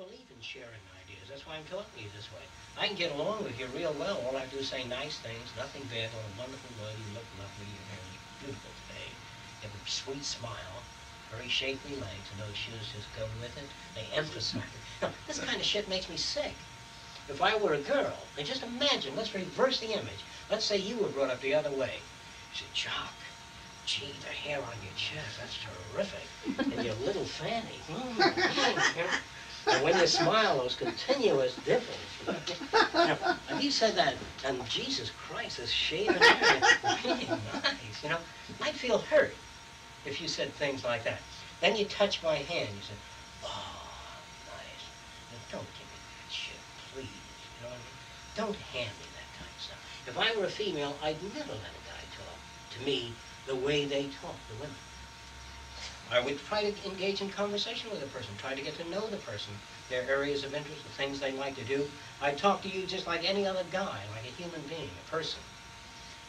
believe in sharing ideas. That's why I'm talking to you this way. I can get along with you real well. All I do is say nice things, nothing bad, on a wonderful word. You look lovely, your hair is beautiful today. You have a sweet smile, very shapely legs, and those shoes just go with it. They emphasize it. Now, this kind of shit makes me sick. If I were a girl, and just imagine, let's reverse the image. Let's say you were brought up the other way. You said, Jacque, gee, the hair on your chest, that's terrific. And your little fanny. And when you smile, those continuous dimples. If you said that, and Jesus Christ, this shaven hair, really nice, I'd feel hurt if you said things like that. Then you touch my hand, you say, oh, nice. Now, don't give me that shit, please. You know what I mean? Don't hand me that kind of stuff. If I were a female, I'd never let a guy talk to me the way they talk to women. I would try to engage in conversation with a person, try to get to know the person, their areas of interest, the things they like to do. I'd talk to you just like any other guy, like a human being, a person.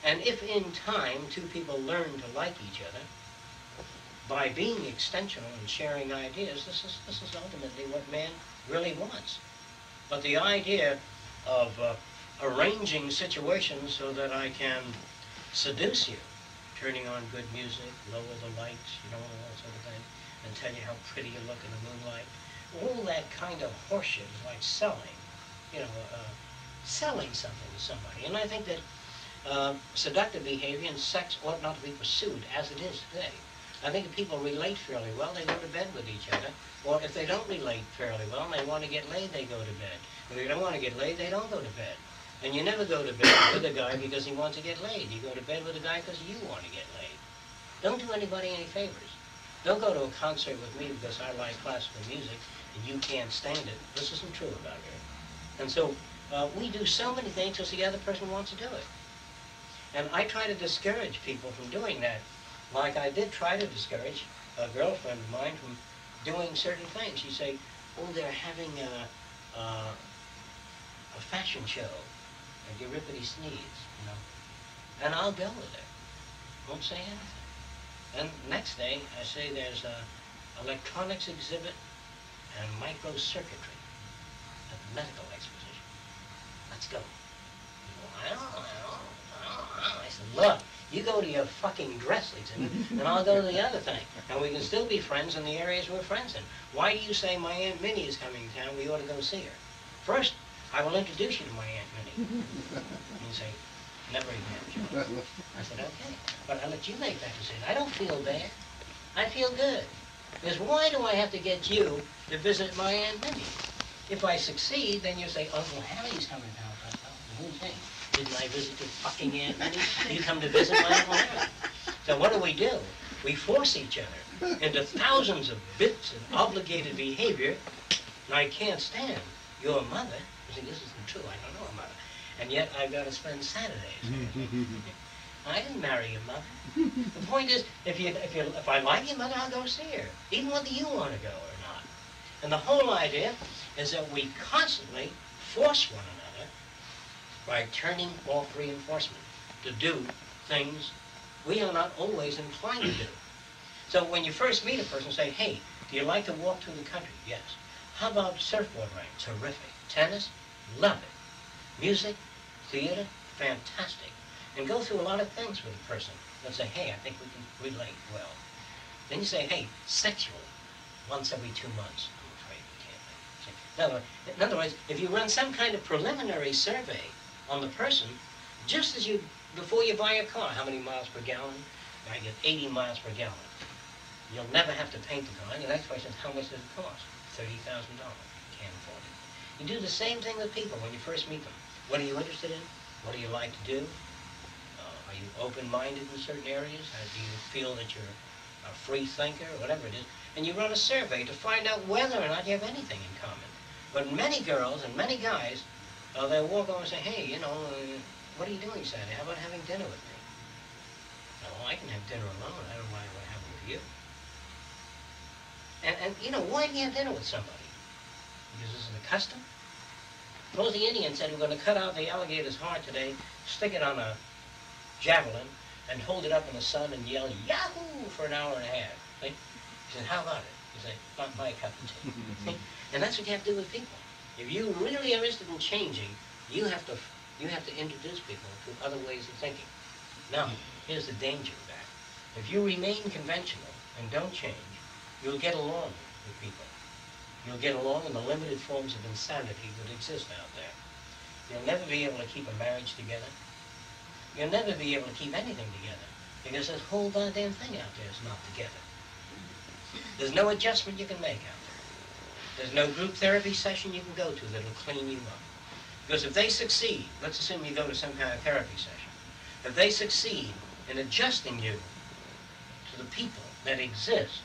And if in time two people learn to like each other, by being extensional and sharing ideas, this is ultimately what man really wants. But the idea of arranging situations so that I can seduce you, turning on good music, lower the lights, all that sort of thing, and tell you how pretty you look in the moonlight. All that kind of horseshit is like selling, selling something to somebody. And I think that seductive behavior and sex ought not to be pursued as it is today. I think if people relate fairly well, they go to bed with each other. Or if they don't relate fairly well and they want to get laid, they go to bed. If they don't want to get laid, they don't go to bed. And you never go to bed with a guy because he wants to get laid. You go to bed with a guy because you want to get laid. Don't do anybody any favors. Don't go to a concert with me because I like classical music and you can't stand it. This isn't true about you. And so we do so many things because the other person wants to do it. And I try to discourage people from doing that. Like I did try to discourage a girlfriend of mine from doing certain things. She'd say, oh, they're having a fashion show. And Euripides sneeze, and I'll go with it. Won't say anything. Then next day, I say there's a electronics exhibit and microcircuitry at the medical exposition. Let's go. I don't know. I said, look, you go to your fucking dress, Lieutenant, and I'll go to the other thing. And we can still be friends in the areas we're friends in. Why do you say my Aunt Minnie is coming to town? We ought to go see her. First, I will introduce you to my Aunt Minnie. And you say, never again, Joe. I said, okay. But I'll let you make that decision. I don't feel bad. I feel good. Because why do I have to get you to visit my Aunt Minnie? If I succeed, then you say, Uncle Harry's coming to town. Who thing? Didn't I visit your fucking Aunt Minnie? You come to visit my Uncle Harry. So what do? We force each other into thousands of bits of obligated behavior, and I can't stand your mother. You see, this isn't true. I don't know her mother. And yet I've got to spend Saturdays. I didn't marry your mother. The point is, if I like your mother, I'll go see her, even whether you want to go or not. And the whole idea is that we constantly force one another by turning off reinforcement to do things we are not always inclined to do. So when you first meet a person, say, hey, do you like to walk through the country? Yes. How about surfboard riding? Terrific. Tennis? Love it. Music? Theater? Fantastic. And go through a lot of things with a person. And say, hey, I think we can relate well. Then you say, hey, sexually, once every 2 months. I'm afraid we can't. In other words, if you run some kind of preliminary survey on the person, just as before you buy a car, how many miles per gallon? I get 80 miles per gallon. You'll never have to paint the car. And the next question is, how much does it cost? $30,000. Can't afford it. You do the same thing with people when you first meet them. What are you interested in? What do you like to do? Are you open-minded in certain areas? Do you feel that you're a free thinker, or whatever it is? And you run a survey to find out whether or not you have anything in common. But many girls and many guys, they'll walk over and say, hey, what are you doing Saturday? How about having dinner with me? Oh, I can have dinner alone. I don't mind what happened with you. And why do you have dinner with somebody? Because this is a custom? Suppose the Indian said, we're going to cut out the alligator's heart today, stick it on a javelin, and hold it up in the sun and yell, Yahoo! For an hour and a half. See? He said, how about it? He said, not my cup of tea. And that's what you have to do with people. If you really are interested in changing, you have to introduce people to other ways of thinking. Now, here's the danger of that. If you remain conventional and don't change, you'll get along with people. You'll get along in the limited forms of insanity that exist out there. You'll never be able to keep a marriage together. You'll never be able to keep anything together, because this whole goddamn thing out there is not together. There's no adjustment you can make out there. There's no group therapy session you can go to that'll clean you up. Because if they succeed, let's assume you go to some kind of therapy session, if they succeed in adjusting you to the people that exist,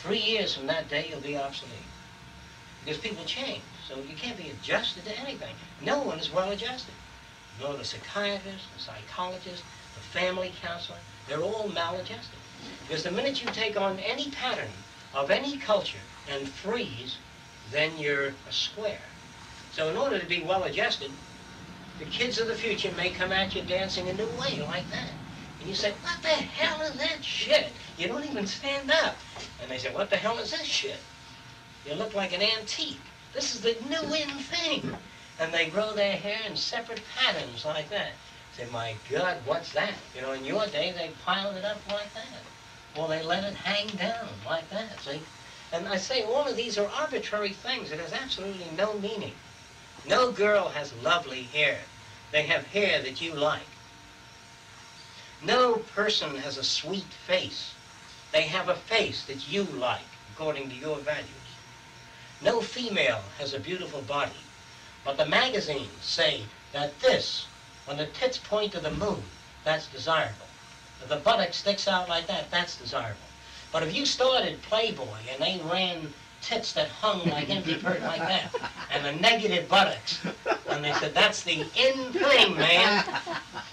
3 years from that day you'll be obsolete. Because people change, so you can't be adjusted to anything. No one is well adjusted. Nor the psychiatrist, the psychologist, the family counselor, they're all maladjusted. Because the minute you take on any pattern of any culture and freeze, then you're a square. So in order to be well adjusted, the kids of the future may come at you dancing a new way like that. And you say, what the hell is that shit? You don't even stand up. And they say, what the hell is this shit? You look like an antique. This is the new in thing. And they grow their hair in separate patterns like that. Say, my God, what's that? You know, in your day, they piled it up like that. Or they let it hang down like that, see? And I say all of these are arbitrary things. It has absolutely no meaning. No girl has lovely hair. They have hair that you like. No person has a sweet face. They have a face that you like, according to your values. No female has a beautiful body. But the magazines say that this, when the tits point to the moon, that's desirable. If the buttock sticks out like that, that's desirable. But if you started Playboy and they ran tits that hung like empty bird like that, and the negative buttocks, and they said, that's the in thing, man.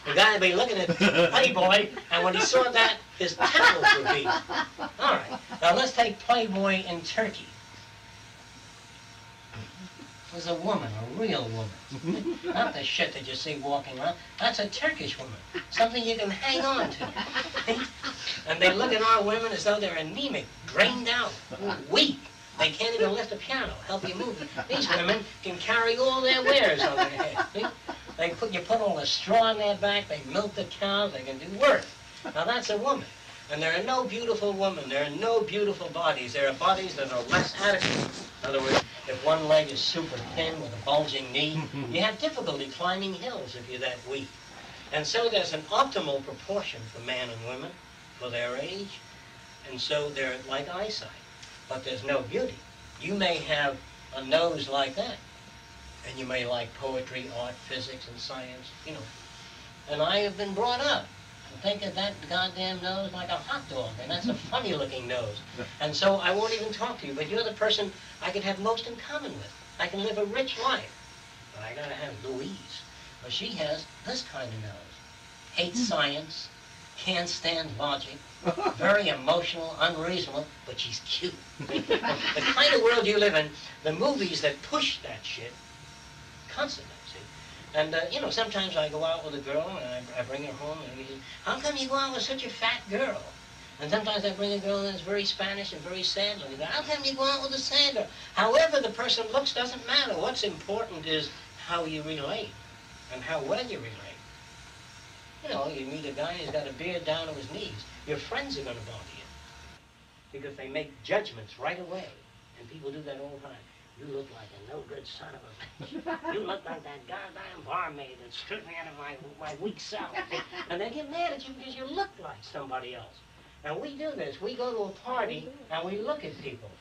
The guy would be looking at Playboy, and when he saw that, his temples would be. All right, now let's take Playboy in Turkey. Was a woman, a real woman. Not the shit that you see walking around. That's a Turkish woman. Something you can hang on to. And they look at our women as though they're anemic, drained out, weak. They can't even lift a piano, help you move. These women can carry all their wares on their head. See? You put all the straw in their back, they milk the cows, they can do work. Now that's a woman. And there are no beautiful women. There are no beautiful bodies. There are bodies that are less adequate. In other words, if one leg is super thin with a bulging knee, you have difficulty climbing hills if you're that weak. And so there's an optimal proportion for man and women for their age, and so they're like eyesight. But there's no beauty. You may have a nose like that, and you may like poetry, art, physics, and science, you know. And I have been brought up to think of that goddamn nose like a hot dog, and that's a funny-looking nose. And so I won't even talk to you, but you're the person I could have most in common with. I can live a rich life. But I gotta have Louise. Well, she has this kind of nose. Hates science, can't stand logic, very emotional, unreasonable, but she's cute. The kind of world you live in, the movies that push that shit, constantly, see? And, you know, sometimes I go out with a girl, and I bring her home, and he says, how come you go out with such a fat girl? And sometimes I bring a girl that's very Spanish and very sad looking. How come you go out with a sad girl? However the person looks doesn't matter. What's important is how you relate and how well you relate. You know, you meet a guy who's got a beard down to his knees. Your friends are going to bother you because they make judgments right away. And people do that all the time. You look like a no-good son of a bitch. You look like that goddamn barmaid that stripped me out of my weak self. And they get mad at you because you look like somebody else. And we do this. We go to a party and we look at people.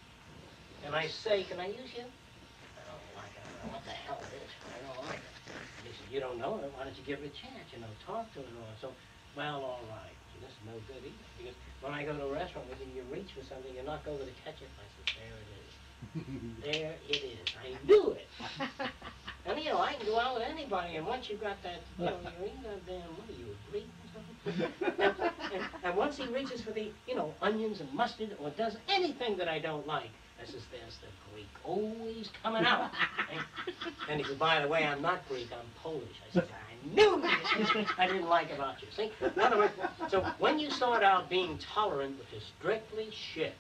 And I say, can I use you? I don't like it. I don't know what the hell it is. I don't like it. And he said, you don't know it. Why don't you give it a chance? You know, talk to it. And all. So, well, all right. See, this is no good either. Because when I go to a restaurant with you, you reach for something, you're not over to catch it. I said, there it is. There it is. I knew it. And, you know, I can go out with anybody, and once you've got that, you know, you're in that damn, what are you, a Greek or something? and once he reaches for the, you know, onions and mustard, or does anything that I don't like, I says, there's the Greek always coming out. And he says, by the way, I'm not Greek, I'm Polish. I said, I knew this. I didn't like about you. See? In other words, so when you start out being tolerant, which is strictly shit,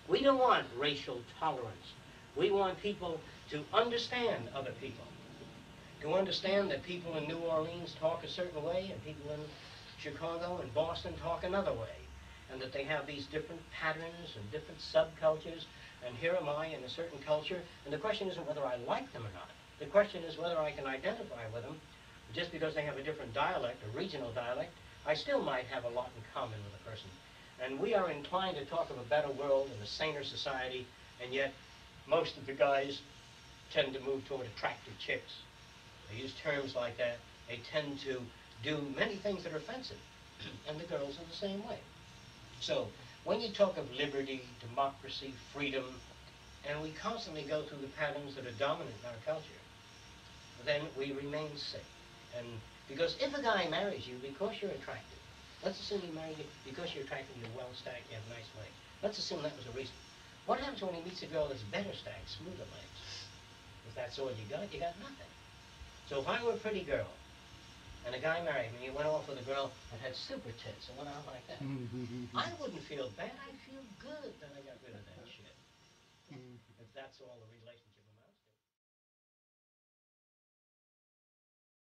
we don't want racial tolerance. We want people to understand other people, to understand that people in New Orleans talk a certain way and people in Chicago and Boston talk another way, and that they have these different patterns and different subcultures, and here am I in a certain culture, and the question isn't whether I like them or not. The question is whether I can identify with them. Just because they have a different dialect, a regional dialect, I still might have a lot in common with a person. And we are inclined to talk of a better world and a saner society, and yet most of the guys tend to move toward attractive chicks. They use terms like that. They tend to do many things that are offensive, and the girls are the same way. So when you talk of liberty, democracy, freedom, and we constantly go through the patterns that are dominant in our culture, then we remain sick. And because if a guy marries you because you're attractive, let's assume he married you because you're attractive, you're well stacked, you have nice legs. Let's assume that was the reason. What happens when he meets a girl that's better stacked, smoother legs? If that's all you got nothing. So if I were a pretty girl, and a guy married me, and he went off with a girl that had super tits and went out like that, I wouldn't feel bad. I'd feel good that I got rid of that shit. If that's all the relationship.